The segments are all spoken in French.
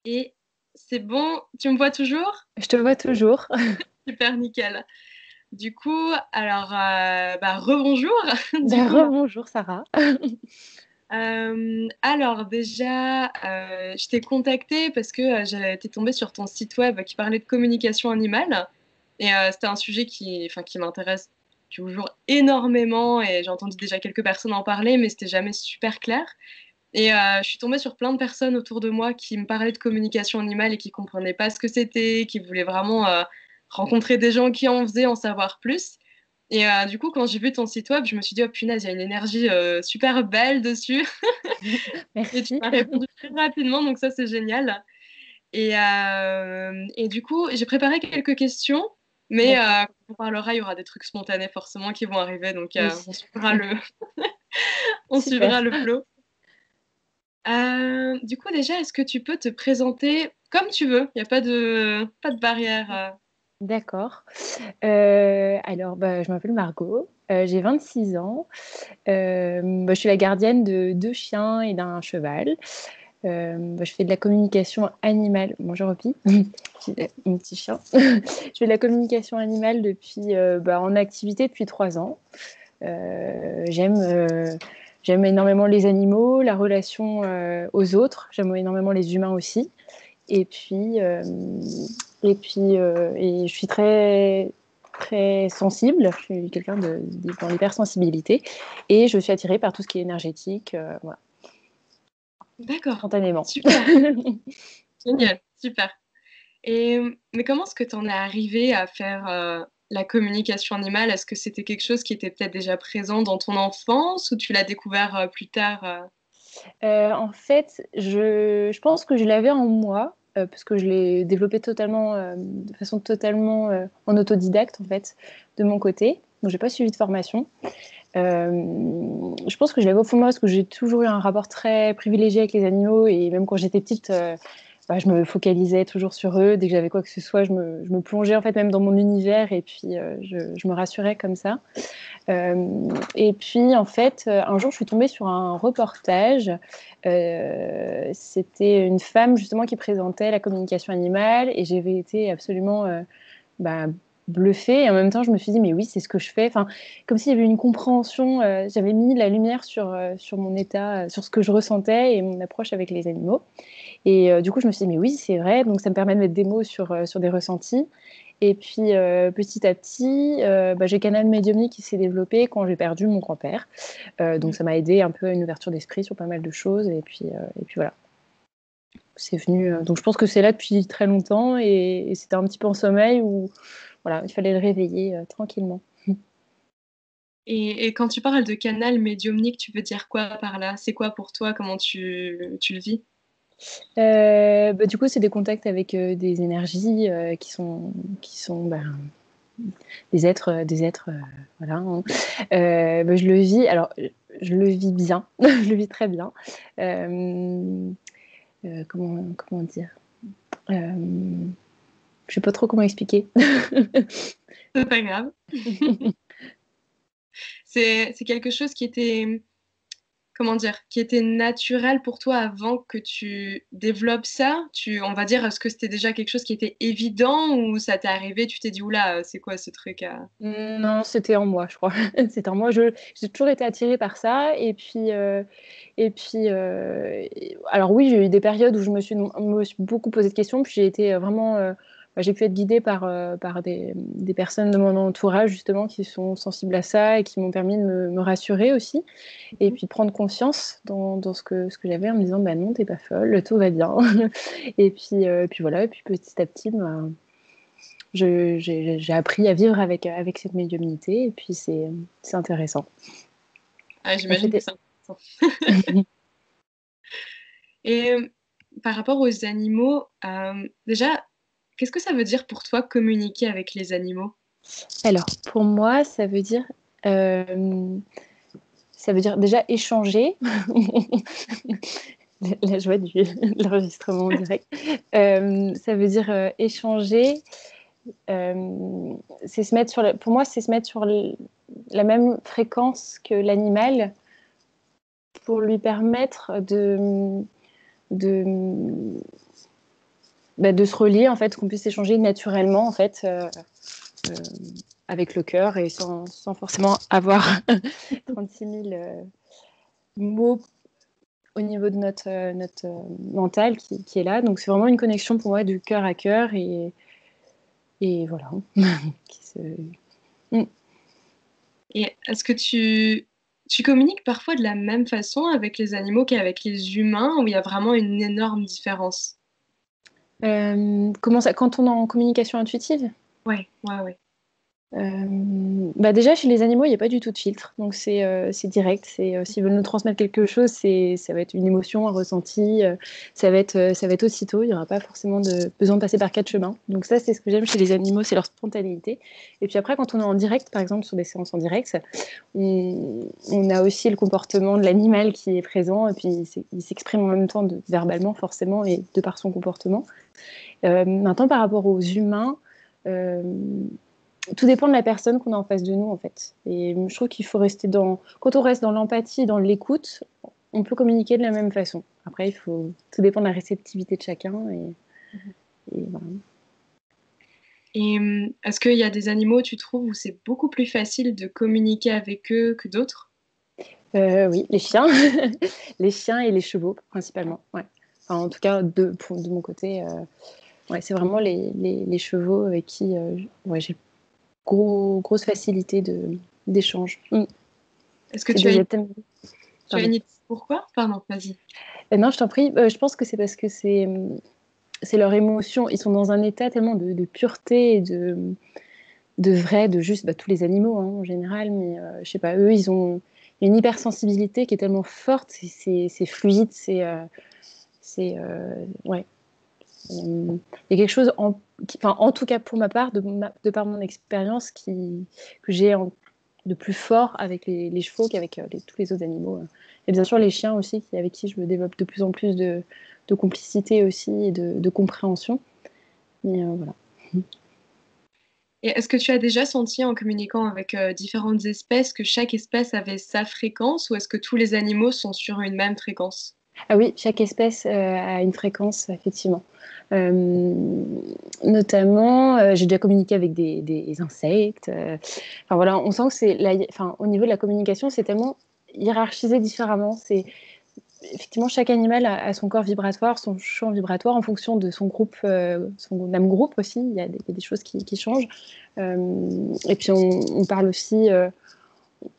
Et c'est bon, tu me vois toujours? Je te vois toujours. Super, nickel. Du coup, alors, rebonjour. Du Ben, coup, rebonjour Sarah. alors déjà, je t'ai contactée parce que j'ai été tombée sur ton site web qui parlait de communication animale. Et c'était un sujet qui m'intéresse toujours énormément. Et j'ai entendu déjà quelques personnes en parler, mais c'était jamais super clair. Et je suis tombée sur plein de personnes autour de moi qui me parlaient de communication animale et qui comprenaient pas ce que c'était, qui voulaient vraiment rencontrer des gens qui en faisaient, en savoir plus. Et du coup, quand j'ai vu ton site web, je me suis dit, oh punaise, il y a une énergie super belle dessus. Et tu Merci. m'as répondu très rapidement, donc ça, c'est génial. Et du coup, j'ai préparé quelques questions, mais D'accord. quand on parlera, il y aura des trucs spontanés forcément qui vont arriver, donc Oui. on Super. suivra le flow. Du coup, déjà, est-ce que tu peux te présenter comme tu veux? Il n'y a pas de barrière. D'accord. Alors, je m'appelle Margot. J'ai 26 ans. Je suis la gardienne de 2 chiens et d'un cheval. Je fais de la communication animale. Bonjour Opi, mon petit chien. Je fais de la communication animale en activité depuis 3 ans. J'aime énormément les animaux, la relation aux autres. J'aime énormément les humains aussi. Et puis, euh, et je suis très, très sensible. Je suis quelqu'un dans l'hypersensibilité. Et je suis attirée par tout ce qui est énergétique, voilà, D'accord, spontanément. super, génial, super. Mais comment est-ce que tu en es arrivé à faire la communication animale? Est-ce que c'était quelque chose qui était peut-être déjà présent dans ton enfance ou tu l'as découvert plus tard? En fait, je pense que je l'avais en moi, parce que je l'ai développé totalement, de façon totalement en autodidacte, en fait, de mon côté. Donc, j'ai pas suivi de formation. Je pense que je l'avais au fond de moi parce que j'ai toujours eu un rapport très privilégié avec les animaux et même quand j'étais petite, je me focalisais toujours sur eux. Dès que j'avais quoi que ce soit, je me plongeais en fait même dans mon univers et puis je me rassurais comme ça. Et puis en fait, un jour, je suis tombée sur un reportage. C'était une femme justement qui présentait la communication animale et j'avais été absolument bah, bluffée. Et en même temps, je me suis dit, mais oui, c'est ce que je fais. Enfin, comme s'il y avait une compréhension. J'avais mis la lumière sur mon état, sur ce que je ressentais et mon approche avec les animaux. Et du coup, je me suis dit, mais oui, c'est vrai. Donc, ça me permet de mettre des mots sur des ressentis. Et puis, petit à petit, j'ai Canal Médiumnique qui s'est développé quand j'ai perdu mon grand-père. Donc, ça m'a aidé un peu à une ouverture d'esprit sur pas mal de choses. Et puis voilà, c'est venu. Donc, je pense que c'est là depuis très longtemps. Et c'était un petit peu en sommeil où voilà, il fallait le réveiller tranquillement. Et quand tu parles de canal médiumnique, tu veux dire quoi par là? C'est quoi pour toi? Comment tu le vis? Du coup, c'est des contacts avec des énergies qui sont des êtres, voilà, hein. Je le vis, alors je le vis bien, je le vis très bien. Euh, comment dire? Euh, je sais pas trop comment expliquer. C'est pas grave. C'est quelque chose qui était, comment dire, qui était naturel pour toi avant que tu développes ça? On va dire, est-ce que c'était déjà quelque chose qui était évident ou ça t'est arrivé, tu t'es dit, oula, c'est quoi ce truc? Non, c'était en moi, je crois. C'était en moi. J'ai toujours été attirée par ça. Alors oui, j'ai eu des périodes où je me suis beaucoup posé de questions. Puis j'ai été vraiment, j'ai pu être guidée par des personnes de mon entourage justement qui sont sensibles à ça et qui m'ont permis de me rassurer aussi. Et puis prendre conscience dans ce que j'avais en me disant, bah non, t'es pas folle, tout va bien. Et puis voilà. Et puis petit à petit, j'ai appris à vivre avec cette médiumnité et puis c'est intéressant. Ah, En fait, j'imagine que c'est intéressant. Et par rapport aux animaux, déjà, qu'est-ce que ça veut dire pour toi communiquer avec les animaux? alors, pour moi, euh, ça veut dire déjà échanger, la joie de l'enregistrement en direct. Ça veut dire échanger, pour moi, c'est se mettre sur la même fréquence que l'animal pour lui permettre de de se relier, en fait, qu'on puisse échanger naturellement, en fait, euh, avec le cœur et sans forcément avoir 36 000 mots au niveau de notre mental qui est là. Donc, c'est vraiment une connexion pour moi du cœur à cœur et voilà. qui se... Et est-ce que tu communiques parfois de la même façon avec les animaux qu'avec les humains, ou il y a vraiment une énorme différence? Comment ça, quand on est en communication intuitive? Ouais, ouais, ouais. Déjà, chez les animaux, il n'y a pas du tout de filtre. Donc, c'est direct. S'ils veulent nous transmettre quelque chose, ça va être une émotion, un ressenti. Ça va être aussitôt. Il n'y aura pas forcément besoin de passer par quatre chemins. Donc, ça, c'est ce que j'aime chez les animaux, c'est leur spontanéité. Et puis après, quand on est en direct, par exemple, sur des séances en direct, on a aussi le comportement de l'animal qui est présent. Et puis, il s'exprime en même temps verbalement, forcément, et de par son comportement. Maintenant, par rapport aux humains, euh, tout dépend de la personne qu'on a en face de nous, en fait. Et je trouve qu'il faut rester quand on reste dans l'empathie, dans l'écoute, on peut communiquer de la même façon. Après, tout dépend de la réceptivité de chacun. Et voilà. Et est-ce qu'il y a des animaux, tu trouves, où c'est beaucoup plus facile de communiquer avec eux que d'autres? Oui, les chiens. Les chiens et les chevaux, principalement. Ouais. Enfin, en tout cas, de mon côté, ouais, c'est vraiment les chevaux avec qui ouais, j'ai grosse facilité d'échange. Est-ce que C'est tu as, des items. tu as Pardon. une idée pourquoi? Pardon, vas-y. Non, je t'en prie. Je pense que c'est parce que c'est leur émotion. Ils sont dans un état tellement de pureté et de vrai, de juste tous les animaux en général. Mais je sais pas, eux, ils ont une hypersensibilité qui est tellement forte. C'est fluide. Ouais. Il y a quelque chose, en tout cas pour ma part, de par mon expérience, que j'ai de plus fort avec les chevaux qu'avec tous les autres animaux. Et bien sûr les chiens aussi, avec qui je me développe de plus en plus de complicité aussi et de compréhension. Mais voilà. Et est-ce que tu as déjà senti en communiquant avec différentes espèces que chaque espèce avait sa fréquence, ou est-ce que tous les animaux sont sur une même fréquence? Ah oui, chaque espèce a une fréquence, effectivement. Euh, Notamment, j'ai déjà communiqué avec des insectes. Enfin voilà, on sent que au niveau de la communication, c'est tellement hiérarchisé différemment. Effectivement, chaque animal a son corps vibratoire, son champ vibratoire en fonction de son groupe, son âme groupe aussi. Il y a des choses qui changent. Et puis on parle aussi.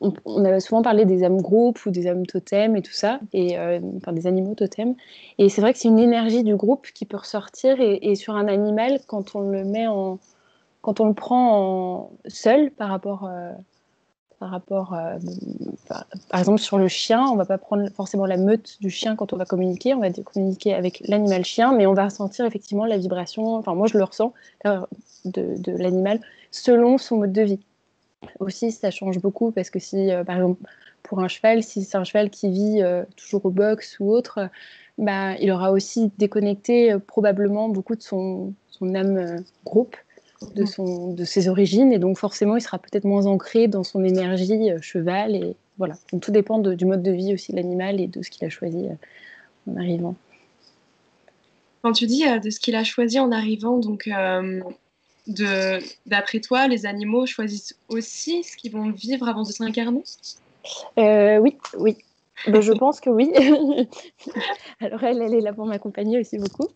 On a souvent parlé des âmes groupes ou des âmes totems et tout ça, enfin des animaux totems. Et c'est vrai que c'est une énergie du groupe qui peut ressortir et sur un animal quand on le prend seul par exemple sur le chien, on va pas prendre forcément la meute du chien quand on va communiquer, on va communiquer avec l'animal chien, mais on va ressentir effectivement la vibration. Enfin moi je le ressens de l'animal selon son mode de vie aussi, ça change beaucoup parce que si, par exemple, pour un cheval, si c'est un cheval qui vit toujours au box ou autre, il aura aussi déconnecté probablement beaucoup de son âme groupe, de ses origines, et donc forcément, il sera peut-être moins ancré dans son énergie cheval. Et voilà. Donc tout dépend du mode de vie aussi de l'animal et de ce qu'il a choisi en arrivant. Quand tu dis de ce qu'il a choisi en arrivant, donc d'après toi, les animaux choisissent aussi ce qu'ils vont vivre avant de s'incarner? Oui, oui. Je pense que oui. Alors elle est là pour m'accompagner aussi beaucoup.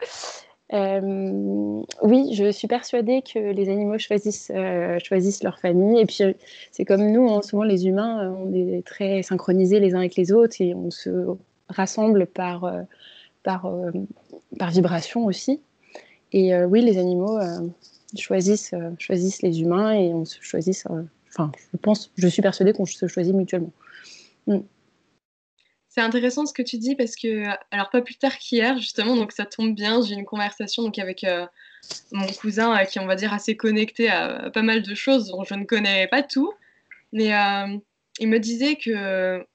Oui, je suis persuadée que les animaux choisissent leur famille. Et puis, c'est comme nous, hein, souvent les humains, on est très synchronisés les uns avec les autres et on se rassemble par, euh, par vibration aussi. Et oui, les animaux choisissent les humains et on se choisit. Enfin, je suis persuadée qu'on se choisit mutuellement. Mm. C'est intéressant ce que tu dis parce que, alors pas plus tard qu'hier, justement, donc ça tombe bien, j'ai eu une conversation donc, avec mon cousin qui, on va dire, assez connecté à pas mal de choses dont je ne connais pas tout, mais il me disait que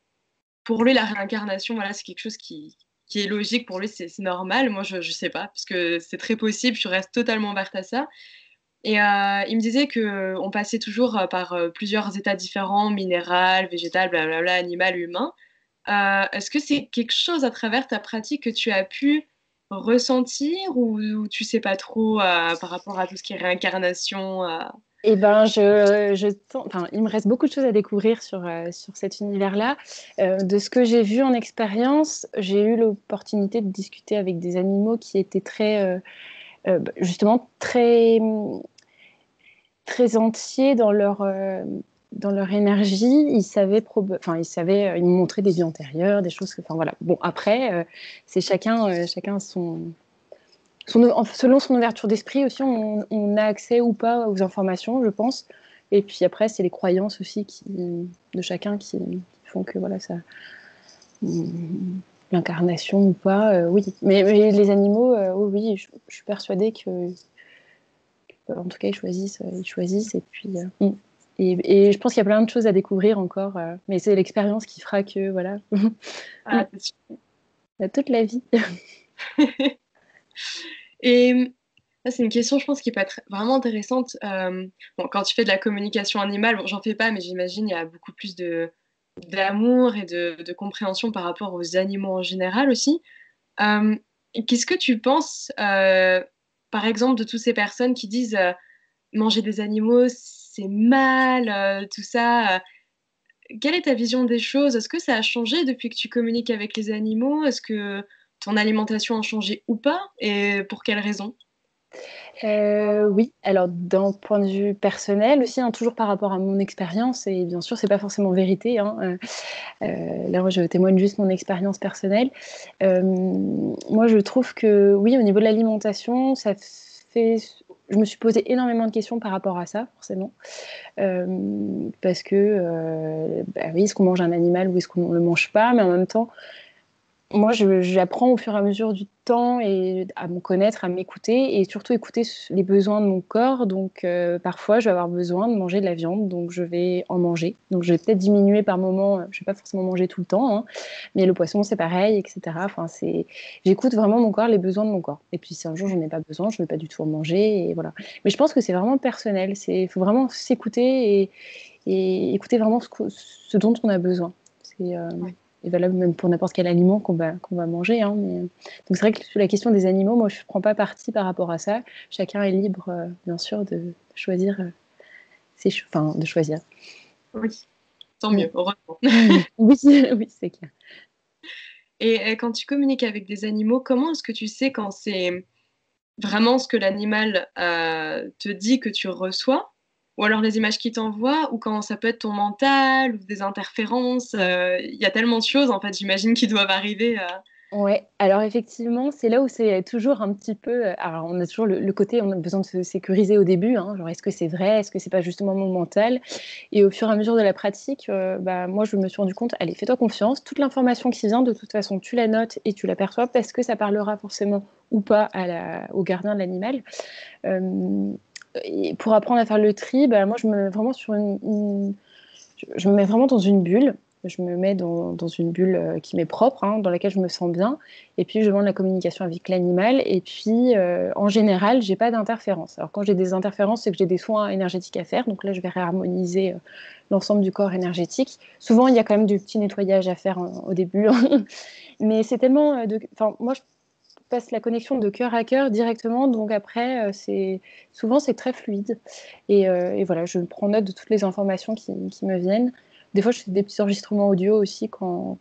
pour lui, la réincarnation, voilà, c'est quelque chose qui est logique, pour lui, c'est normal. Moi, je sais pas, parce que c'est très possible, je reste totalement ouverte à ça. Et il me disait que on passait toujours par plusieurs états différents, minéral, végétal, blablabla, animal, humain. Est-ce que c'est quelque chose à travers ta pratique que tu as pu ressentir ou tu sais pas trop par rapport à tout ce qui est réincarnation Et ben, enfin, il me reste beaucoup de choses à découvrir sur cet univers-là. De ce que j'ai vu en expérience, j'ai eu l'opportunité de discuter avec des animaux qui étaient justement très entiers dans leur énergie. Ils me montraient des vies antérieures, des choses enfin voilà. Bon, après, c'est chacun selon son ouverture d'esprit aussi, on a accès ou pas aux informations, je pense. Et puis après, c'est les croyances aussi de chacun qui font que voilà, ça, l'incarnation ou pas, oui. Mais les animaux, oui, je suis persuadée que, en tout cas, ils choisissent. Et puis, et je pense qu'il y a plein de choses à découvrir encore, mais c'est l'expérience qui fera que voilà, c'est sûr. toute la vie. Et ça, c'est une question, je pense, qui peut être vraiment intéressante. Bon, quand tu fais de la communication animale, bon, j'en fais pas, mais j'imagine il y a beaucoup plus d'amour et de compréhension par rapport aux animaux en général aussi. Euh, Qu'est-ce que tu penses, par exemple, de toutes ces personnes qui disent manger des animaux, c'est mal, tout ça. Quelle est ta vision des choses? Est-ce que ça a changé depuis que tu communiques avec les animaux? Est-ce que ton alimentation a changé ou pas? Et pour quelles raisons? Oui, alors d'un point de vue personnel aussi, hein, toujours par rapport à mon expérience, et bien sûr, c'est pas forcément vérité, hein, là, moi, je témoigne juste mon expérience personnelle. Moi, je trouve que oui, au niveau de l'alimentation, je me suis posé énormément de questions par rapport à ça, forcément. Parce que, oui, est-ce qu'on mange un animal ou est-ce qu'on ne le mange pas? Mais en même temps, moi, j'apprends au fur et à mesure du temps et à me connaître, à m'écouter et surtout écouter les besoins de mon corps. Donc, parfois, je vais avoir besoin de manger de la viande, donc je vais en manger. Donc, je vais peut-être diminuer par moment. Je vais pas forcément manger tout le temps, hein, mais le poisson, c'est pareil, etc. Enfin, j'écoute vraiment mon corps, les besoins de mon corps. Et puis, si un jour j'en ai pas besoin, je vais pas du tout en manger et voilà. Mais je pense que c'est vraiment personnel. Il faut vraiment s'écouter et écouter vraiment ce dont on a besoin. C'est est valable même pour n'importe quel aliment qu'on va manger. Hein, mais... Donc c'est vrai que sur la question des animaux, moi je ne prends pas parti par rapport à ça. Chacun est libre, bien sûr, de choisir de choisir. Oui, tant Mm. mieux, heureusement. Oui, oui, c'est clair. Et quand tu communiques avec des animaux, comment est-ce que tu sais quand c'est vraiment ce que l'animal te dit que tu reçois, ou alors les images qu'il t'envoie, ou quand ça peut être ton mental, ou des interférences, il y a tellement de choses, en fait, j'imagine, qui doivent arriver. Ouais, alors effectivement, c'est là où c'est toujours un petit peu. Alors, on a toujours le côté, on a besoin de se sécuriser au début, hein, genre est-ce que c'est vrai, est-ce que c'est pas justement mon mental? Et au fur et à mesure de la pratique, moi je me suis rendu compte, allez, fais-toi confiance, toute l'information qui vient, de toute façon, tu la notes et tu l'aperçois parce que ça parlera forcément ou pas au gardien de l'animal. Euh, et pour apprendre à faire le tri, moi je me mets vraiment je me mets vraiment dans une bulle. Je me mets dans une bulle qui m'est propre, hein, dans laquelle je me sens bien. Et puis, je demande la communication avec l'animal. Et puis, en général, j'ai pas d'interférence. Alors, quand j'ai des interférences, c'est que j'ai des soins énergétiques à faire. Donc là, je vais réharmoniser l'ensemble du corps énergétique. Souvent, il y a quand même du petit nettoyage à faire au début. Mais c'est tellement... Enfin, moi, je passe la connexion de cœur à cœur directement. Donc après, souvent, c'est très fluide. Et voilà, je prends note de toutes les informations qui me viennent. Des fois, je fais des petits enregistrements audio aussi quand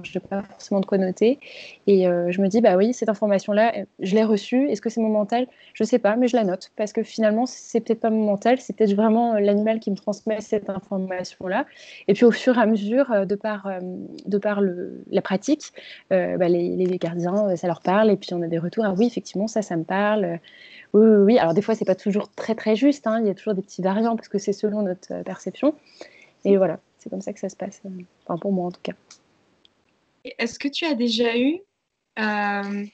je n'ai pas forcément de quoi noter. Et je me dis, bah oui, cette information-là, je l'ai reçue. Est-ce que c'est mon mental? Je ne sais pas, mais je la note. Parce que finalement, c'est peut-être pas mon mental, c'est peut-être vraiment l'animal qui me transmet cette information-là. Et puis au fur et à mesure, de par la pratique, les gardiens, ça leur parle. Et puis on a des retours. Ah oui, effectivement, ça me parle. Oui, oui, oui. Alors des fois, c'est pas toujours très très juste, hein. Il y a toujours des petits variants parce que c'est selon notre perception. Et voilà, c'est comme ça que ça se passe. Enfin, pour moi en tout cas. Est-ce que tu as déjà eu, euh,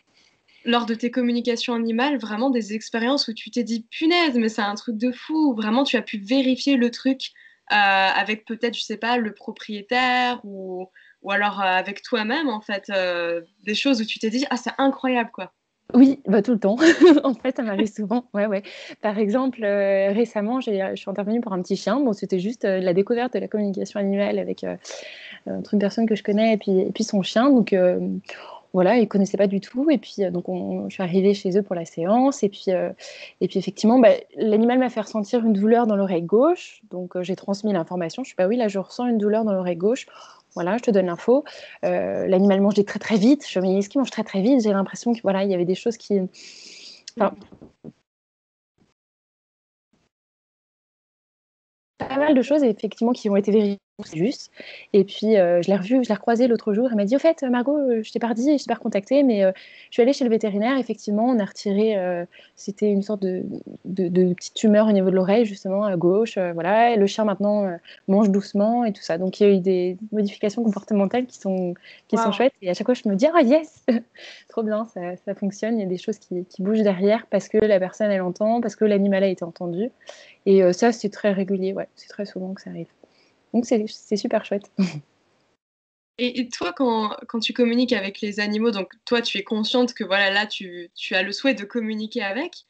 lors de tes communications animales, vraiment des expériences où tu t'es dit, punaise, mais c'est un truc de fou, où vraiment tu as pu vérifier le truc avec peut-être, je sais pas, le propriétaire ou alors avec toi-même, en fait, des choses où tu t'es dit, ah, c'est incroyable, quoi. Oui, tout le temps. En fait, ça m'arrive souvent. Ouais, ouais. Par exemple, récemment, je suis intervenue pour un petit chien. Bon, c'était juste la découverte de la communication animale avec entre une personne que je connais et puis son chien. Donc, voilà, ils connaissaient pas du tout. Et puis, donc, je suis arrivée chez eux pour la séance. Et puis effectivement, l'animal m'a fait ressentir une douleur dans l'oreille gauche. Donc, j'ai transmis l'information. Je suis pas, oui, là, je ressens une douleur dans l'oreille gauche. Voilà, je te donne l'info. L'animal mangeait très, très vite. Je me dis, est-ce qu'il mange très, très vite? J'ai l'impression que, voilà, il y avait des choses qui... Enfin, pas mal de choses effectivement qui ont été vérifiées, c'est juste. Et puis je l'ai revu, je l'ai recroisé l'autre jour. Elle m'a dit au fait, Margot, je t'ai pas dit, je t'ai pas recontacté, mais je suis allée chez le vétérinaire. Effectivement, on a retiré, c'était une sorte de petite tumeur au niveau de l'oreille justement à gauche. Voilà, et le chien maintenant mange doucement et tout ça. Donc il y a eu des modifications comportementales qui sont Waouh. chouettes. Et à chaque fois, je me dis ah yes, trop bien, ça fonctionne. Il y a des choses qui bougent derrière parce que la personne elle entend, parce que l'animal a été entendu. Et ça, c'est très régulier, ouais. C'est très souvent que ça arrive. Donc, c'est super chouette. Et toi, quand tu communiques avec les animaux, donc toi, tu es consciente que voilà, là, tu as le souhait de communiquer avec.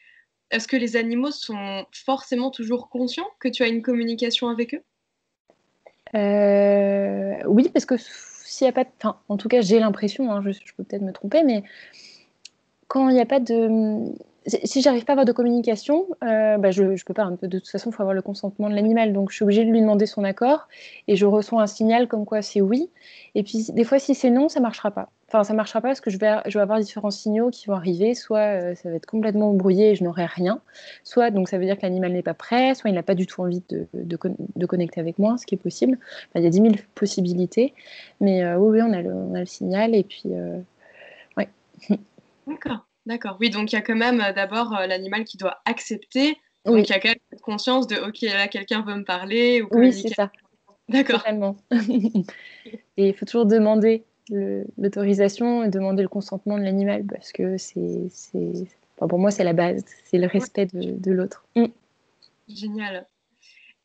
Est-ce que les animaux sont forcément toujours conscients que tu as une communication avec eux? Oui, parce que s'il n'y a pas de... Enfin, en tout cas, j'ai l'impression, hein, je peux peut-être me tromper, mais quand il n'y a pas de... Si j'arrive pas à avoir de communication, je peux pas. Hein. De toute façon, il faut avoir le consentement de l'animal. Donc, je suis obligée de lui demander son accord. Et je reçois un signal comme quoi c'est oui. Et puis, des fois, si c'est non, ça marchera pas. Enfin, ça marchera pas parce que je vais avoir différents signaux qui vont arriver. Soit ça va être complètement brouillé et je n'aurai rien. Soit, donc, ça veut dire que l'animal n'est pas prêt. Soit il n'a pas du tout envie de connecter avec moi, ce qui est possible. Enfin, il y a 10 000 possibilités. Mais oui, on a le signal. Et puis, ouais. D'accord, d'accord. Oui, donc il y a quand même d'abord l'animal qui doit accepter. Donc Oui, il y a quand même cette conscience de, OK, là, quelqu'un veut me parler ou oui, c'est communiquer. ça. D'accord. Totalement. Et il faut toujours demander l'autorisation et demander le consentement de l'animal parce que enfin, pour moi, c'est la base, c'est le Ouais, respect de l'autre. Mm. génial.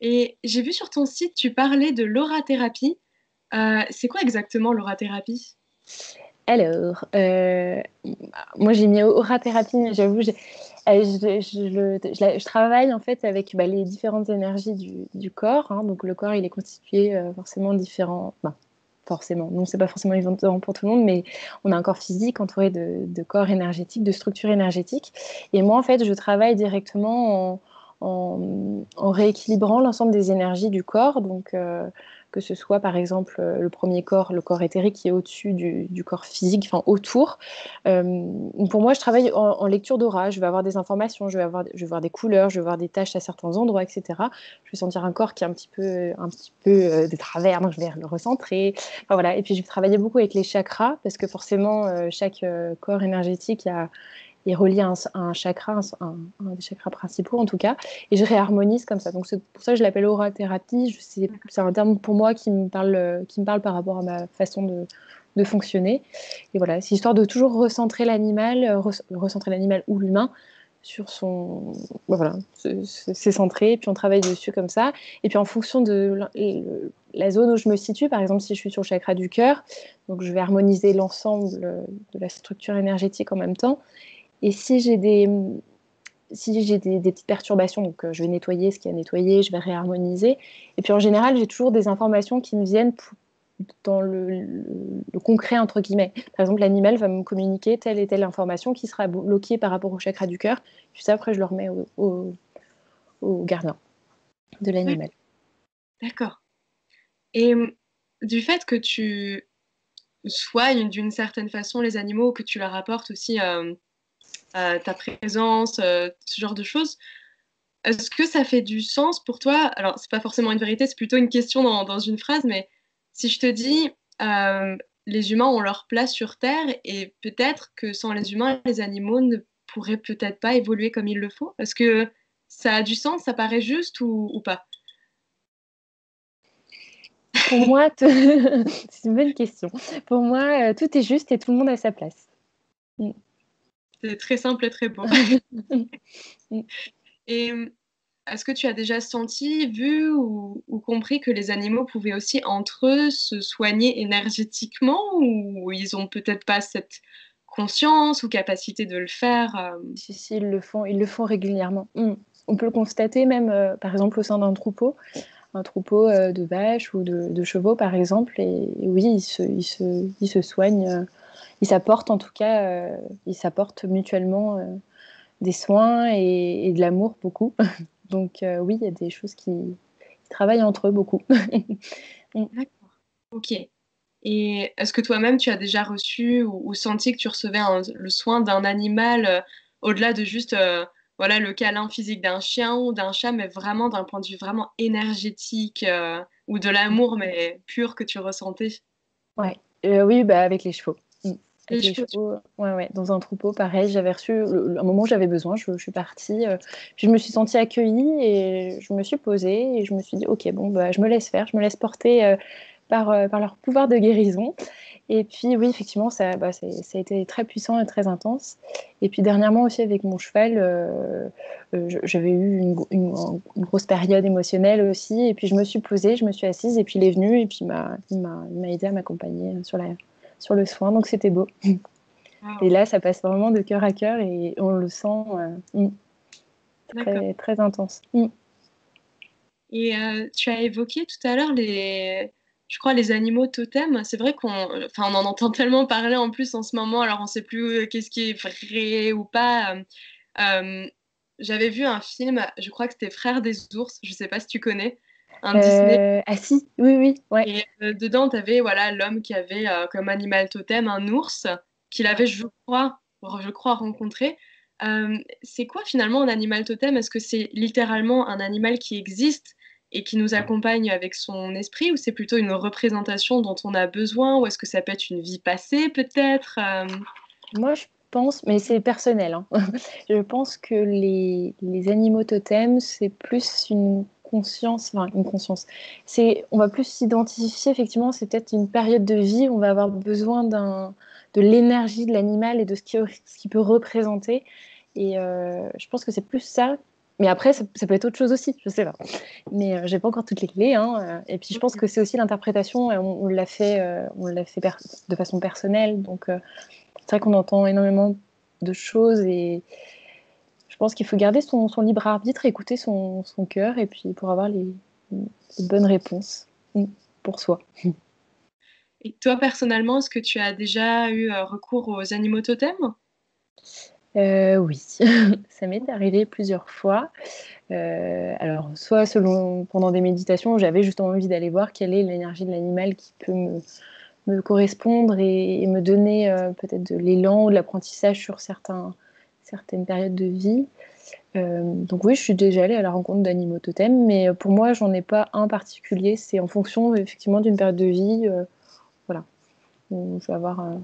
Et j'ai vu sur ton site, tu parlais de l'orathérapie. C'est quoi exactement l'orathérapie? Alors, moi j'ai mis aura-thérapie, mais j'avoue, je travaille en fait avec les différentes énergies du corps. Hein. Donc le corps, il est constitué forcément différents. Ben, forcément, non, c'est pas forcément évident pour tout le monde, mais on a un corps physique entouré de corps énergétiques, de structures énergétiques. Et moi, en fait, je travaille directement en rééquilibrant l'ensemble des énergies du corps. Donc, que ce soit par exemple le premier corps, le corps éthérique qui est au-dessus du corps physique, enfin autour. Pour moi, je travaille en lecture d'aura. Je vais avoir des informations, je vais voir des couleurs, je vais voir des taches à certains endroits, etc. Je vais sentir un corps qui est un petit peu de travers, donc je vais le recentrer. Enfin, voilà. Et puis, je vais travailler beaucoup avec les chakras parce que forcément, chaque corps énergétique est relié à un chakra, un des chakras principaux en tout cas, et je réharmonise comme ça. Donc c'est pour ça que je l'appelle aura-thérapie. C'est un terme pour moi qui me parle par rapport à ma façon de fonctionner. Et voilà, c'est histoire de toujours recentrer l'animal, recentrer l'animal ou l'humain sur son... Voilà, c'est centré, et puis on travaille dessus comme ça. Et puis en fonction de la zone où je me situe, par exemple si je suis sur le chakra du cœur, donc je vais harmoniser l'ensemble de la structure énergétique en même temps. Et si j'ai des petites perturbations, donc je vais nettoyer ce qui a nettoyé, je vais réharmoniser. Et puis en général, j'ai toujours des informations qui me viennent dans le concret, entre guillemets. Par exemple, l'animal va me communiquer telle et telle information qui sera bloquée par rapport au chakra du cœur. Puis ça, après, je le remets au gardien de Ouais, l'animal. d'accord. Et du fait que tu soignes d'une certaine façon les animaux, que tu leur apportes aussi ta présence, ce genre de choses, est-ce que ça fait du sens pour toi? Alors, c'est pas forcément une vérité, c'est plutôt une question dans une phrase, mais si je te dis, euh, les humains ont leur place sur Terre et peut-être que sans les humains, les animaux ne pourraient peut-être pas évoluer comme il le faut. Est-ce que ça a du sens, ça paraît juste ou pas? Pour moi, c'est une bonne question. Pour moi, tout est juste et tout le monde a sa place. Mm. C'est très simple et très beau. Et est-ce que tu as déjà senti, vu ou compris que les animaux pouvaient aussi entre eux se soigner énergétiquement ou ils ont peut-être pas cette conscience ou capacité de le faire Si, ils le font régulièrement. On peut le constater même, par exemple, au sein d'un troupeau, un troupeau de vaches ou de chevaux, par exemple. Et oui, ils se soignent. ils s'apportent en tout cas, ils s'apportent mutuellement des soins et de l'amour beaucoup. Donc oui, il y a des choses qui travaillent entre eux beaucoup. D'accord. Ok. Et est-ce que toi-même, tu as déjà reçu ou senti que tu recevais le soin d'un animal au-delà de juste voilà, le câlin physique d'un chien ou d'un chat, mais vraiment d'un point de vue vraiment énergétique ou de l'amour, mais pur que tu ressentais? Ouais. Oui, bah, avec les chevaux. Les Avec les chevaux, chevaux, ouais, ouais, dans un troupeau, pareil, j'avais reçu un moment où j'avais besoin, je suis partie, puis je me suis sentie accueillie et je me suis posée et je me suis dit, ok, bon, bah, je me laisse faire, je me laisse porter par leur pouvoir de guérison. Et puis oui, effectivement, ça a été très puissant et très intense. Et puis dernièrement aussi avec mon cheval, j'avais eu une grosse période émotionnelle aussi. Et puis je me suis posée, je me suis assise et puis il est venu et puis il m'a aidé à m'accompagner sur le soin. Donc c'était beau. Et wow. là, ça passe vraiment de cœur à cœur et on le sent D'accord. très, très intense. Et tu as évoqué tout à l'heure je crois, les animaux totems. C'est vrai enfin, on en entend tellement parler en plus en ce moment, alors on ne sait plus qu'est-ce qui est vrai ou pas. Euh, J'avais vu un film, je crois que c'était Frères des ours, je ne sais pas si tu connais, un Disney. Ah si, oui, oui, ouais. Et dedans, tu avais voilà, l'homme qui avait comme animal totem un ours qu'il avait, je crois rencontré. C'est quoi finalement un animal totem? Est-ce que c'est littéralement un animal qui existe et qui nous accompagne avec son esprit, ou c'est plutôt une représentation dont on a besoin, ou est-ce que ça peut être une vie passée peut-être? Moi, je pense, mais c'est personnel, hein. Je pense que les animaux totems, c'est plus une conscience, enfin une conscience. On va plus s'identifier, effectivement, c'est peut-être une période de vie où on va avoir besoin de l'énergie de l'animal et de ce qu'il peut représenter. Et je pense que c'est plus ça. Mais après, ça peut être autre chose aussi, je sais pas. Mais j'ai pas encore toutes les clés, hein. Et puis je pense que c'est aussi l'interprétation, on l'a fait de façon personnelle. Donc c'est vrai qu'on entend énormément de choses et je pense qu'il faut garder son libre arbitre, écouter son cœur et puis pour avoir les bonnes réponses pour soi. Et toi, personnellement, est-ce que tu as déjà eu recours aux animaux totems? Oui, ça m'est arrivé plusieurs fois. Alors, soit pendant des méditations, où j'avais justement envie d'aller voir quelle est l'énergie de l'animal qui peut me correspondre et me donner peut-être de l'élan ou de l'apprentissage sur certaines périodes de vie. Donc oui, je suis déjà allée à la rencontre d'animaux totems, mais pour moi, j'en ai pas un particulier. C'est en fonction effectivement d'une période de vie, voilà, où je vais avoir un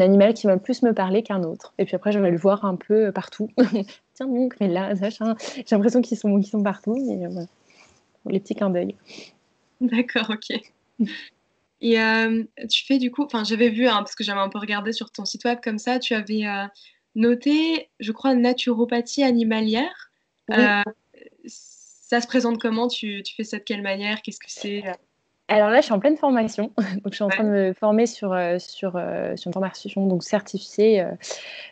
animal qui va plus me parler qu'un autre. Et puis après, je vais le voir un peu partout. Tiens donc, mais là, machin. J'ai l'impression qu'ils sont partout, mais voilà, les petits clins d'œil. D'accord, ok. Et tu fais du coup, enfin j'avais vu, hein, parce que j'avais un peu regardé sur ton site web comme ça, tu avais noté, je crois, naturopathie animalière. Oui. Euh, Ça se présente comment? Tu fais ça de quelle manière? Qu'est-ce que c'est? Alors là, je suis en pleine formation. Donc, je suis en train de Ouais. me former sur une formation donc certifiée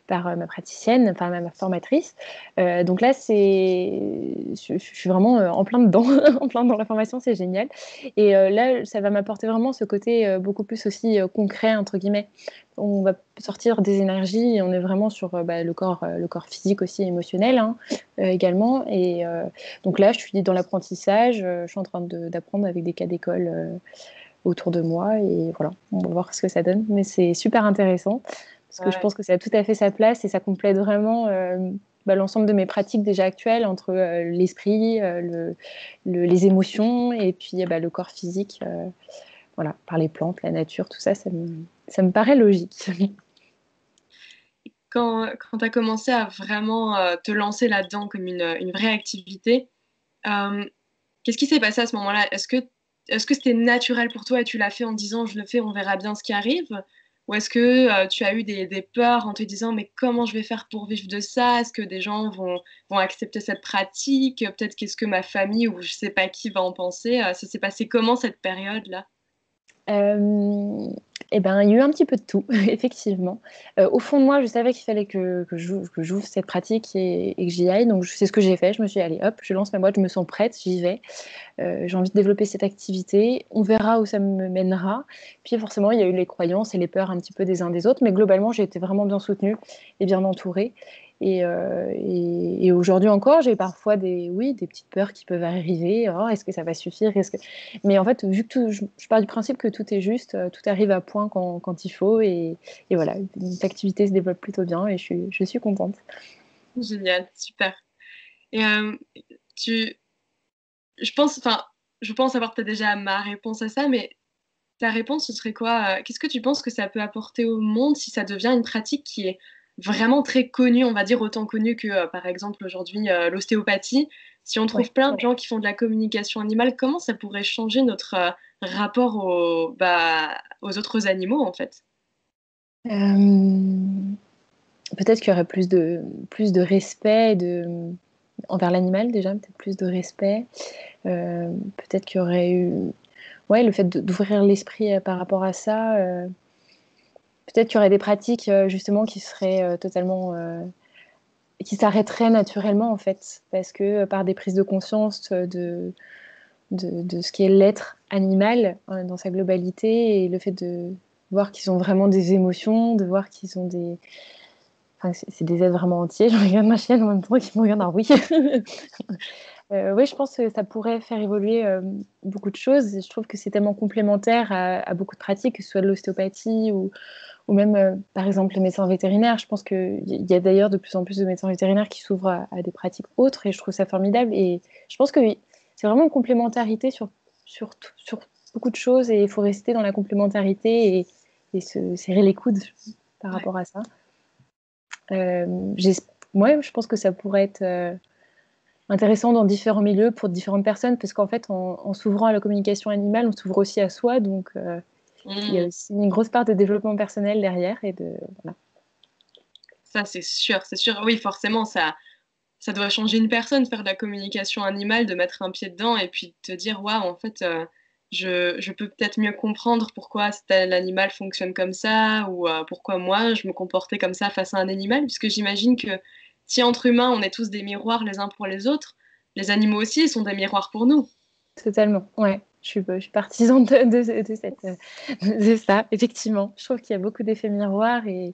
par ma praticienne, enfin ma formatrice. Donc là, je suis vraiment en plein dedans, en plein dans la formation, c'est génial. Et là, ça va m'apporter vraiment ce côté beaucoup plus aussi concret, entre guillemets. On va sortir des énergies et on est vraiment sur le corps physique aussi, émotionnel hein, également. Et donc là, je suis dans l'apprentissage, je suis en train d'apprendre avec des cas d'école autour de moi et voilà, on va voir ce que ça donne. Mais c'est super intéressant parce que je Ouais. pense que ça a tout à fait sa place et ça complète vraiment l'ensemble de mes pratiques déjà actuelles entre l'esprit, les émotions et puis le corps physique. Voilà, par les plantes, la nature, tout ça, ça me paraît logique. Quand tu as commencé à vraiment te lancer là-dedans comme une vraie activité, euh, qu'est-ce qui s'est passé à ce moment-là? Est-ce que c'était naturel pour toi et tu l'as fait en disant je le fais, on verra bien ce qui arrive? Ou est-ce que tu as eu des peurs en te disant mais comment je vais faire pour vivre de ça? Est-ce que des gens vont accepter cette pratique? Peut-être qu'est-ce que ma famille ou je sais pas qui va en penser? Ça s'est passé comment cette période-là? Euh, Eh ben, il y a eu un petit peu de tout, effectivement. Au fond de moi, je savais qu'il fallait que j'ouvre cette pratique et que j'y aille. Donc, c'est ce que j'ai fait. Je me suis dit, allez, hop, je lance ma boîte, je me sens prête, j'y vais. J'ai envie de développer cette activité. On verra où ça me mènera. Puis, forcément, il y a eu les croyances et les peurs un petit peu des uns des autres. Mais globalement, j'ai été vraiment bien soutenue et bien entourée. Et aujourd'hui encore, j'ai parfois des petites peurs qui peuvent arriver. Oh, est-ce que ça va suffire? Mais en fait, vu que je pars du principe que tout est juste, tout arrive à point quand il faut. Et voilà, cette activité se développe plutôt bien et je suis contente. Génial, super. Et tu, je pense, enfin, je pense avoir peut-être déjà ma réponse à ça, mais ta réponse, ce serait quoi? Qu'est-ce que tu penses que ça peut apporter au monde si ça devient une pratique qui est vraiment très connue, on va dire autant connue que, par exemple, aujourd'hui, l'ostéopathie? Si on trouve Ouais. plein de gens qui font de la communication animale, comment ça pourrait changer notre rapport aux autres animaux, en fait? Euh, Peut-être qu'il y aurait plus de respect envers l'animal déjà, peut-être plus de respect. Peut-être qu'il y aurait eu ouais, le fait d'ouvrir l'esprit par rapport à ça. Peut-être qu'il y aurait des pratiques justement qui seraient totalement qui s'arrêteraient naturellement en fait, parce que par des prises de conscience de ce qu'est l'être animal dans sa globalité et le fait de voir qu'ils ont vraiment des émotions, de voir qu'ils ont des enfin, c'est des êtres vraiment entiers. Je regarde ma chienne en même temps qu'il me regarde. Alors oui. Oui, je pense que ça pourrait faire évoluer beaucoup de choses. Je trouve que c'est tellement complémentaire à beaucoup de pratiques, que ce soit de l'ostéopathie ou même, par exemple, les médecins vétérinaires. Je pense qu'il y a d'ailleurs de plus en plus de médecins vétérinaires qui s'ouvrent à des pratiques autres et je trouve ça formidable. Et je pense que oui, c'est vraiment une complémentarité sur beaucoup de choses et il faut rester dans la complémentarité et se serrer les coudes par Ouais. rapport à ça. J'ai Ouais, je pense que ça pourrait être intéressant dans différents milieux pour différentes personnes, parce qu'en fait, en s'ouvrant à la communication animale, on s'ouvre aussi à soi, donc il y a Mmh. aussi une grosse part de développement personnel derrière, voilà. Ça, c'est sûr, c'est sûr. Oui, forcément, ça doit changer une personne, faire de la communication animale, de mettre un pied dedans et puis de te dire: «Waouh, en fait, je peux peut-être mieux comprendre pourquoi tel animal fonctionne comme ça ou pourquoi moi je me comportais comme ça face à un animal». Puisque j'imagine que si entre humains, on est tous des miroirs les uns pour les autres, les animaux aussi sont des miroirs pour nous. Totalement, ouais. Je suis partisane de ça, effectivement. Je trouve qu'il y a beaucoup d'effets miroirs et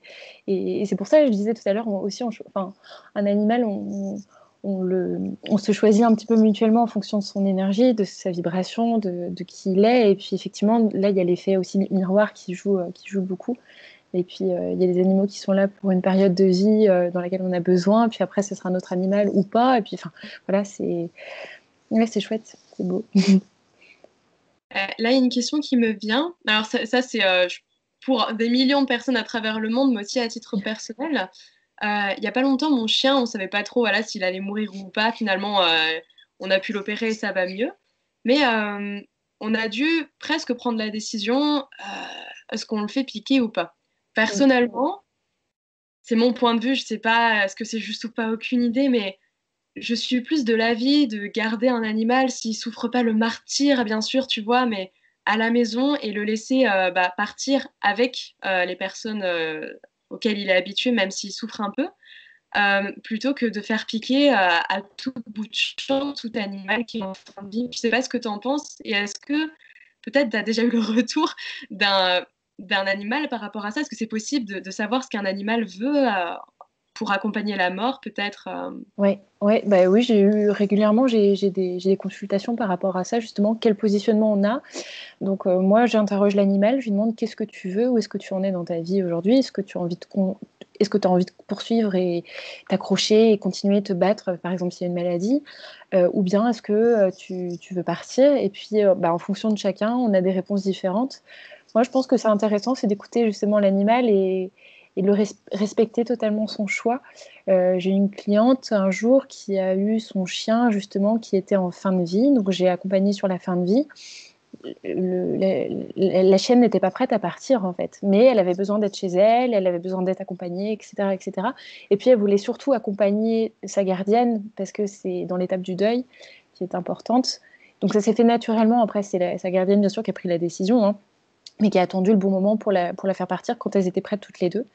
c'est pour ça que je disais tout à l'heure, aussi, enfin, un animal, on se choisit un petit peu mutuellement en fonction de son énergie, de sa vibration, de qui il est. Et puis, effectivement, là, il y a l'effet aussi miroir qui joue beaucoup. Et puis, il y a des animaux qui sont là pour une période de vie dans laquelle on a besoin. Puis après, ce sera un autre animal ou pas. Et puis, enfin, voilà, ouais, c'est chouette, c'est beau. Là, il y a une question qui me vient. Alors ça c'est, pour des millions de personnes à travers le monde, mais aussi à titre personnel. Il y a pas longtemps, mon chien, on savait pas trop, voilà, s'il allait mourir ou pas. Finalement, on a pu l'opérer et ça va mieux. Mais, on a dû presque prendre la décision, est-ce qu'on le fait piquer ou pas? Mm. Personnellement, c'est mon point de vue, je sais pas, est-ce que c'est juste ou pas, aucune idée, mais je suis plus de l'avis de garder un animal s'il souffre pas le martyre, bien sûr, tu vois, mais à la maison et le laisser partir avec les personnes auxquelles il est habitué, même s'il souffre un peu, plutôt que de faire piquer à tout bout de champ tout animal qui est en fin de vie. Je sais pas ce que tu en penses et est-ce que peut-être tu as déjà eu le retour d'un d'un animal par rapport à ça? Est-ce que c'est possible de savoir ce qu'un animal veut pour accompagner la mort peut-être? Ouais, ouais, bah oui, j'ai eu régulièrement, j'ai des consultations par rapport à ça, justement, quel positionnement on a. Donc, moi, j'interroge l'animal, je lui demande qu'est-ce que tu veux, où est-ce que tu en es dans ta vie aujourd'hui, est-ce que tu as envie de poursuivre et t'accrocher et continuer de te battre, par exemple, s'il y a une maladie, ou bien est-ce que tu veux partir? Et puis, bah, en fonction de chacun, on a des réponses différentes. Moi, je pense que c'est intéressant, c'est d'écouter justement l'animal et de respecter totalement son choix. J'ai une cliente un jour qui a eu son chien justement qui était en fin de vie, donc j'ai accompagné sur la fin de vie. La chienne n'était pas prête à partir en fait, mais elle avait besoin d'être chez elle, elle avait besoin d'être accompagnée, etc., etc. Et puis elle voulait surtout accompagner sa gardienne parce que c'est dans l'étape du deuil qui est importante. Donc ça s'est fait naturellement. Après, c'est sa gardienne bien sûr qui a pris la décision, hein. mais qui a attendu le bon moment pour la faire partir quand elles étaient prêtes toutes les deux.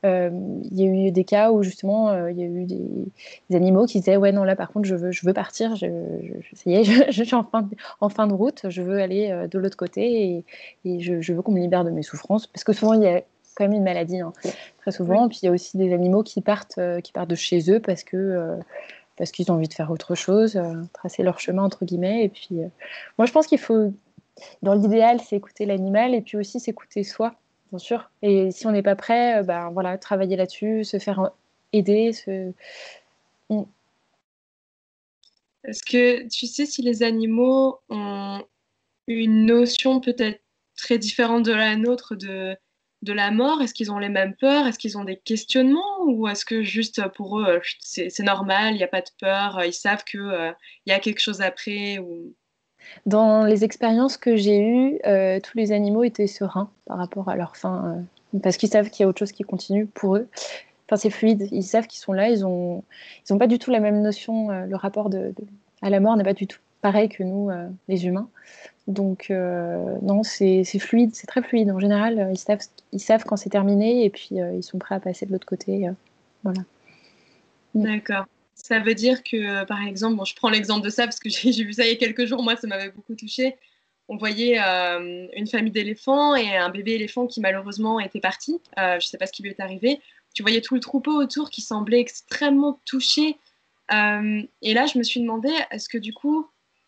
Il y a eu des cas où justement il y a eu des animaux qui disaient ouais non là par contre je veux partir, ça y est, je suis en fin de route, je veux aller de l'autre côté et je veux qu'on me libère de mes souffrances, parce que souvent il y a quand même une maladie, hein, très souvent. Oui. Puis il y a aussi des animaux qui partent de chez eux parce qu'ils ont envie de faire autre chose, tracer leur chemin entre guillemets. Et puis moi je pense qu'il faut, dans l'idéal, c'est écouter l'animal et puis aussi s'écouter soi, bien sûr. Et si on n'est pas prêt, ben voilà, travailler là-dessus, se faire aider. Mm. Est-ce que tu sais si les animaux ont une notion peut-être très différente de la nôtre de la mort? Est-ce qu'ils ont les mêmes peurs? Est-ce qu'ils ont des questionnements? Ou est-ce que juste pour eux, c'est normal, il n'y a pas de peur, ils savent que, il y a quelque chose après ou... Dans les expériences que j'ai eues, tous les animaux étaient sereins par rapport à leur fin, parce qu'ils savent qu'il y a autre chose qui continue pour eux. Enfin, c'est fluide, ils savent qu'ils sont là, ils ont pas du tout la même notion, le rapport à la mort n'est pas du tout pareil que nous, les humains. Donc, non, c'est fluide, c'est très fluide. En général, ils savent quand c'est terminé et puis ils sont prêts à passer de l'autre côté. Voilà. Mm. D'accord. Ça veut dire que, par exemple, bon, je prends l'exemple de ça parce que j'ai vu ça il y a quelques jours, moi, ça m'avait beaucoup touchée. On voyait une famille d'éléphants et un bébé éléphant qui malheureusement était parti. Je ne sais pas ce qui lui est arrivé. Tu voyais tout le troupeau autour qui semblait extrêmement touché. Et là, je me suis demandé, est-ce que du coup,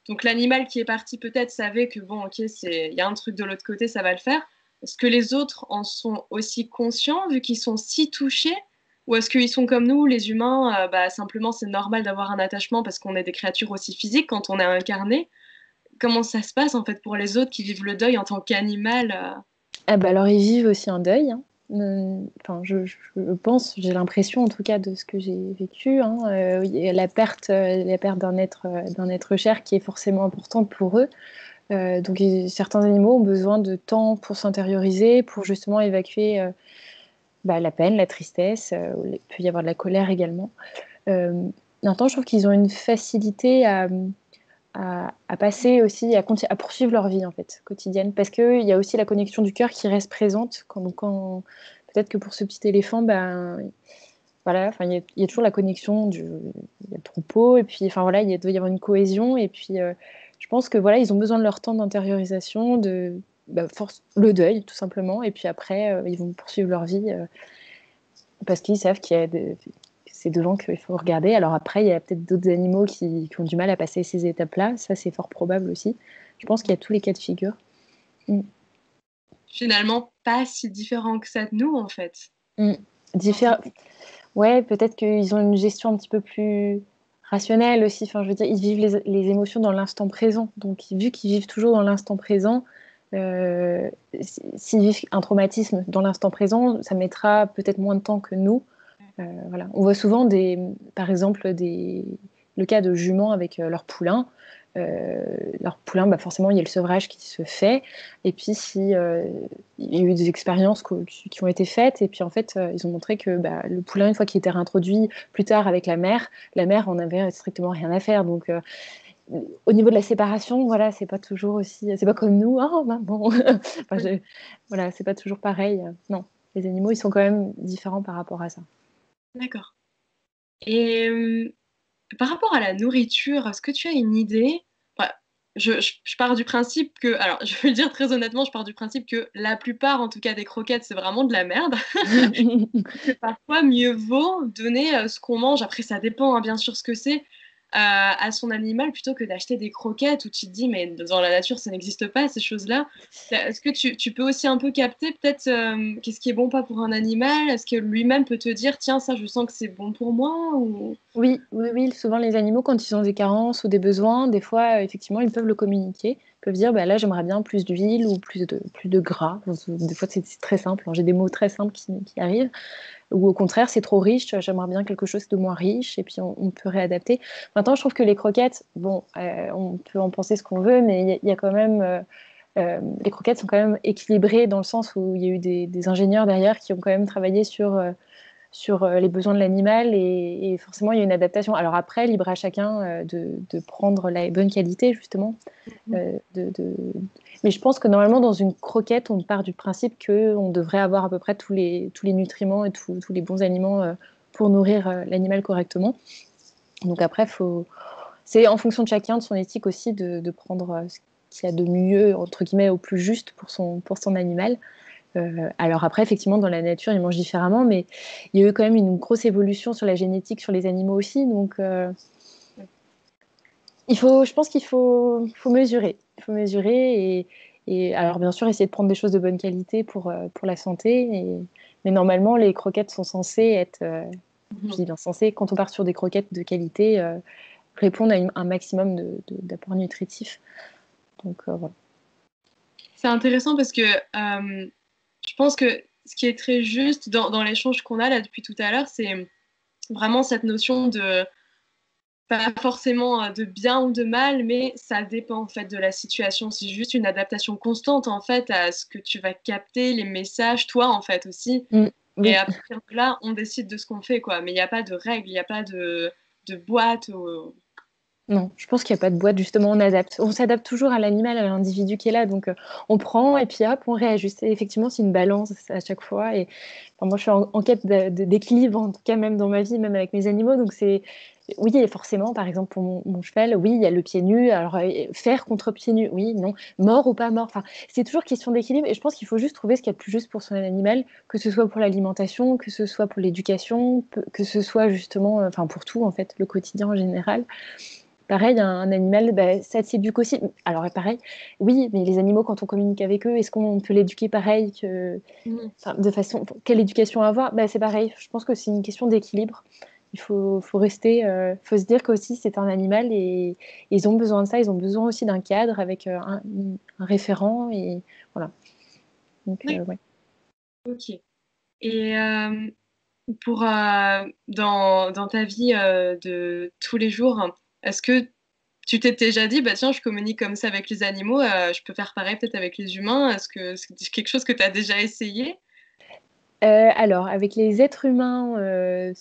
donc l'animal qui est parti peut-être savait que bon, ok, il y a un truc de l'autre côté, ça va le faire. Est-ce que les autres en sont aussi conscients vu qu'ils sont si touchés? Ou est-ce qu'ils sont comme nous, les humains, bah, simplement c'est normal d'avoir un attachement parce qu'on est des créatures aussi physiques quand on est incarné? Comment ça se passe en fait pour les autres qui vivent le deuil en tant qu'animal? Ah bah alors ils vivent aussi un deuil, hein. Enfin, je pense, j'ai l'impression en tout cas de ce que j'ai vécu, hein. Il y a la perte d'un être cher qui est forcément importante pour eux. Donc certains animaux ont besoin de temps pour s'intérioriser, pour justement évacuer bah, la peine, la tristesse. Il peut y avoir de la colère également. Maintenant, je trouve qu'ils ont une facilité à passer aussi, à poursuivre leur vie en fait, quotidienne. Parce qu'il y a aussi la connexion du cœur qui reste présente. Peut-être que pour ce petit éléphant, ben, voilà, il y a toujours la connexion il y a le troupeau, et puis enfin, voilà, doit y avoir une cohésion. Et puis je pense que voilà, ils ont besoin de leur temps d'intériorisation, le deuil tout simplement. Et puis après, ils vont poursuivre leur vie parce qu'ils savent c'est devant qu'il faut regarder. Alors après, il y a peut-être d'autres animaux qui ont du mal à passer ces étapes-là. Ça, c'est fort probable aussi. Je pense qu'il y a tous les cas de figure. Mm. Finalement, pas si différent que ça de nous en fait. Mm. Ouais, peut-être qu'ils ont une gestion un petit peu plus rationnelle aussi. Enfin, je veux dire, ils vivent les émotions dans l'instant présent. Donc, vu qu'ils vivent toujours dans l'instant présent, s'ils vivent un traumatisme dans l'instant présent, ça mettra peut-être moins de temps que nous. Voilà. On voit souvent, par exemple, le cas de juments avec leurs poulains. Leur poulain, bah forcément, il y a le sevrage qui se fait. Et puis, il y a eu des expériences qui ont été faites. Et puis, en fait, ils ont montré que bah, le poulain, une fois qu'il était réintroduit plus tard avec la mère en avait strictement rien à faire. Donc, au niveau de la séparation, voilà, c'est pas toujours aussi. C'est pas comme nous. Oh, bah, bon. Enfin, voilà, c'est pas toujours pareil. Non, les animaux, ils sont quand même différents par rapport à ça. D'accord. Et par rapport à la nourriture, est-ce que tu as une idée? Enfin, je pars du principe que, alors je vais le dire très honnêtement, je pars du principe que la plupart, en tout cas des croquettes, c'est vraiment de la merde. Que parfois, mieux vaut donner ce qu'on mange. Après, ça dépend, hein, bien sûr, ce que c'est à son animal plutôt que d'acheter des croquettes où tu te dis, mais dans la nature, ça n'existe pas, ces choses-là. Est-ce que tu peux aussi un peu capter peut-être qu'est-ce qui est bon pas pour un animal? Est-ce que lui-même peut te dire, tiens, ça, je sens que c'est bon pour moi ou... Oui, oui, oui. Souvent, les animaux, quand ils ont des carences ou des besoins, des fois, effectivement, ils peuvent le communiquer. Ils peuvent dire, bah, là, j'aimerais bien plus d'huile ou plus de gras. Des fois, c'est très simple, hein. J'ai des mots très simples qui arrivent. Ou au contraire, c'est trop riche, j'aimerais bien quelque chose de moins riche. Et puis, on peut réadapter. Maintenant, je trouve que les croquettes, bon, on peut en penser ce qu'on veut, mais il y a quand même... les croquettes sont quand même équilibrées dans le sens où il y a eu des ingénieurs derrière qui ont quand même travaillé sur les besoins de l'animal et forcément il y a une adaptation. Alors après, libre à chacun de prendre la bonne qualité justement. Mais je pense que normalement dans une croquette, on part du principe qu'on devrait avoir à peu près tous les nutriments et tous les bons aliments pour nourrir l'animal correctement. Donc après, c'est en fonction de chacun, de son éthique aussi, de prendre ce qu'il y a de mieux, entre guillemets, au plus juste pour son animal. Alors après, effectivement, dans la nature, ils mangent différemment, mais il y a eu quand même une grosse évolution sur la génétique sur les animaux aussi. Donc, je pense qu'il faut mesurer. Il faut mesurer et alors, bien sûr, essayer de prendre des choses de bonne qualité pour la santé. Mais normalement, les croquettes sont censées être, je dis bien censées, quand on part sur des croquettes de qualité, répondre à un maximum d'apports nutritifs. Donc, voilà. C'est intéressant parce que je pense que ce qui est très juste dans l'échange qu'on a là depuis tout à l'heure, c'est vraiment cette notion de pas forcément de bien ou de mal, mais ça dépend en fait de la situation. C'est juste une adaptation constante en fait à ce que tu vas capter, les messages, toi en fait aussi. Et Oui. à partir de là, on décide de ce qu'on fait quoi. Mais il n'y a pas de règles, il n'y a pas de boîte. Non, je pense qu'il n'y a pas de boîte, justement, on adapte. On s'adapte toujours à l'animal, à l'individu qui est là. Donc, on prend et puis hop, on réajuste. Et effectivement, c'est une balance à chaque fois. Et enfin, moi, je suis en quête d'équilibre, en tout cas, même dans ma vie, même avec mes animaux. Donc, oui, et forcément, par exemple, pour mon cheval, oui, il y a le pied nu. Alors, faire contre pied nu, oui, non. Mort ou pas mort. Enfin, c'est toujours question d'équilibre. Et je pense qu'il faut juste trouver ce qu'il y a de plus juste pour son animal, que ce soit pour l'alimentation, que ce soit pour l'éducation, que ce soit justement, enfin, pour tout, en fait, le quotidien en général. Pareil, un animal, bah, ça s'éduque aussi. Alors, pareil, oui, mais les animaux, quand on communique avec eux, est-ce qu'on peut l'éduquer pareil enfin, de façon, quelle éducation avoir? Bah, c'est pareil. Je pense que c'est une question d'équilibre. Il faut rester, faut se dire qu'aussi c'est un animal et ils ont besoin de ça. Ils ont besoin aussi d'un cadre avec un référent et voilà. Donc, Oui, ouais. ok. Et dans ta vie de tous les jours, est-ce que tu t'es déjà dit, bah tiens, je communique comme ça avec les animaux, je peux faire pareil peut-être avec les humains? Est-ce que c'est quelque chose que tu as déjà essayé? Alors, avec les êtres humains,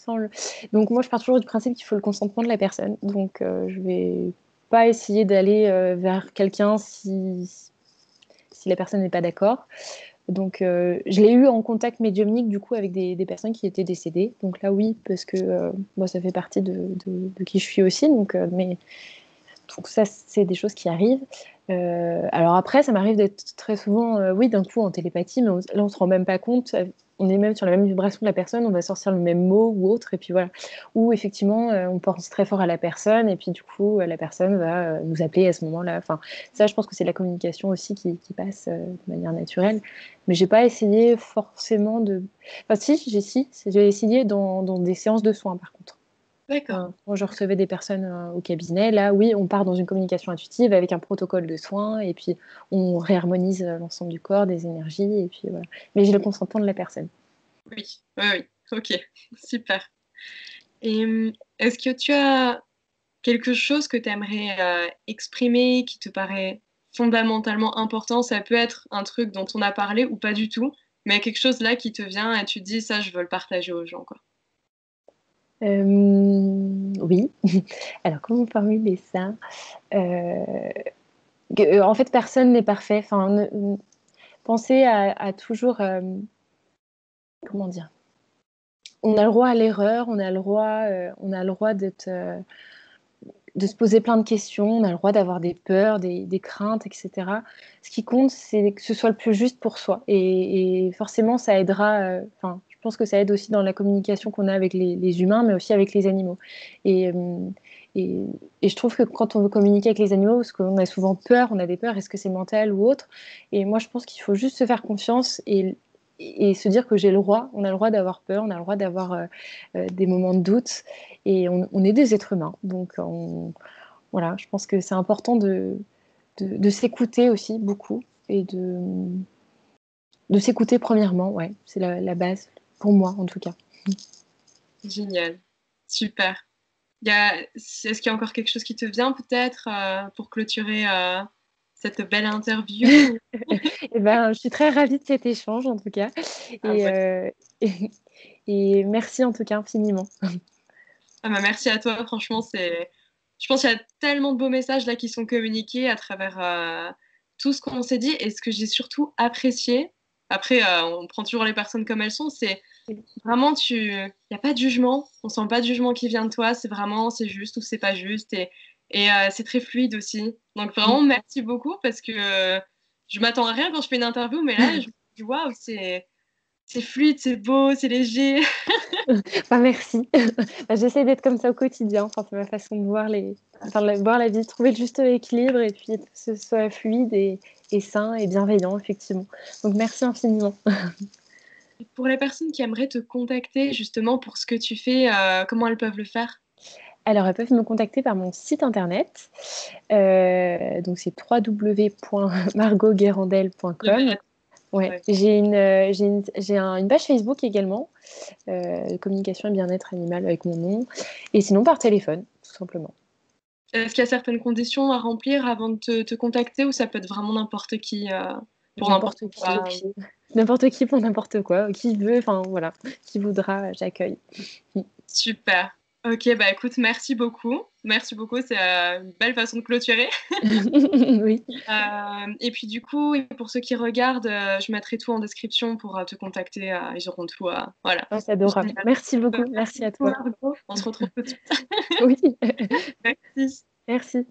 donc moi je pars toujours du principe qu'il faut le consentement de la personne. Donc, je vais pas essayer d'aller vers quelqu'un si la personne n'est pas d'accord. Donc, je l'ai eu en contact médiumnique du coup avec des personnes qui étaient décédées. Donc là, oui, parce que moi, ça fait partie de qui je suis aussi. Donc ça, c'est des choses qui arrivent. Alors après, ça m'arrive d'être très souvent, oui, d'un coup en télépathie, mais là, on se rend même pas compte. On est même sur la même vibration que la personne, on va sortir le même mot ou autre, et puis voilà. Ou effectivement, on pense très fort à la personne, et puis du coup, la personne va nous appeler à ce moment-là. Enfin, ça, je pense que c'est la communication aussi qui passe de manière naturelle. Mais j'ai pas essayé forcément de. Enfin, si, j'ai essayé dans des séances de soins, par contre. D'accord. Quand je recevais des personnes au cabinet, là, oui, on part dans une communication intuitive avec un protocole de soins et puis on réharmonise l'ensemble du corps, des énergies et puis voilà. Mais j'ai le consentement de la personne. Oui, oui, oui. Ok, super. Et est-ce que tu as quelque chose que tu aimerais exprimer qui te paraît fondamentalement important? Ça peut être un truc dont on a parlé ou pas du tout, mais quelque chose là qui te vient et tu te dis ça, je veux le partager aux gens, quoi. Oui. Alors, comment formuler ça? Euh, En fait, personne n'est parfait. Enfin, pensez à toujours, comment dire? On a le droit à l'erreur, on a le droit de se poser plein de questions, on a le droit d'avoir des peurs, des craintes, etc. Ce qui compte, c'est que ce soit le plus juste pour soi. Et forcément, ça aidera, enfin, je pense que ça aide aussi dans la communication qu'on a avec les humains, mais aussi avec les animaux. Et, euh, et, et je trouve que quand on veut communiquer avec les animaux, parce qu'on a souvent peur, on a des peurs, est-ce que c'est mental ou autre? Et moi, je pense qu'il faut juste se faire confiance et se dire que j'ai le droit, on a le droit d'avoir peur, on a le droit d'avoir des moments de doute. Et on est des êtres humains. Donc, voilà, je pense que c'est important de s'écouter aussi beaucoup et de s'écouter premièrement. Ouais, c'est la base, pour moi en tout cas. Génial, super. Est-ce qu'il y a encore quelque chose qui te vient peut-être pour clôturer cette belle interview. Eh ben, je suis très ravie de cet échange, en tout cas. Ah, Et, ouais. et merci en tout cas infiniment. Ah, bah, merci à toi, franchement, je pense qu'il y a tellement de beaux messages là qui sont communiqués à travers tout ce qu'on s'est dit et ce que j'ai surtout apprécié. Après, on prend toujours les personnes comme elles sont, c'est vraiment, il n'y a pas de jugement, on sent pas de jugement qui vient de toi, c'est vraiment, c'est juste ou c'est pas juste et c'est très fluide aussi. Donc vraiment, merci beaucoup parce que je m'attends à rien quand je fais une interview, mais là, je me dis, waouh, c'est fluide, c'est beau, c'est léger. Enfin, merci. J'essaie d'être comme ça au quotidien. Enfin, c'est ma façon de voir voir la vie, trouver le juste équilibre et puis que ce soit fluide et sain et bienveillant, effectivement. Donc, merci infiniment. Pour les personnes qui aimeraient te contacter justement pour ce que tu fais, comment elles peuvent le faire? Alors, elles peuvent me contacter par mon site internet. Donc, c'est www.margotguerandel.com. Ouais. Ouais. J'ai une page Facebook également, communication et bien-être animal avec mon nom. Et sinon, par téléphone, tout simplement. Est-ce qu'il y a certaines conditions à remplir avant de te contacter ou ça peut être vraiment n'importe qui pour n'importe N'importe quoi? qui, n'importe qui pour n'importe quoi, qui veut, enfin voilà, qui voudra, j'accueille. Super. Ok, bah écoute, merci beaucoup. Merci beaucoup, c'est une belle façon de clôturer. Oui. Et puis du coup, et pour ceux qui regardent, je mettrai tout en description pour te contacter. Ils auront tout. Voilà. Oh, c'est adorable. Génial. Merci beaucoup. Merci Merci à beaucoup, toi. Margot. On se retrouve tout de suite. Oui. Merci. Merci.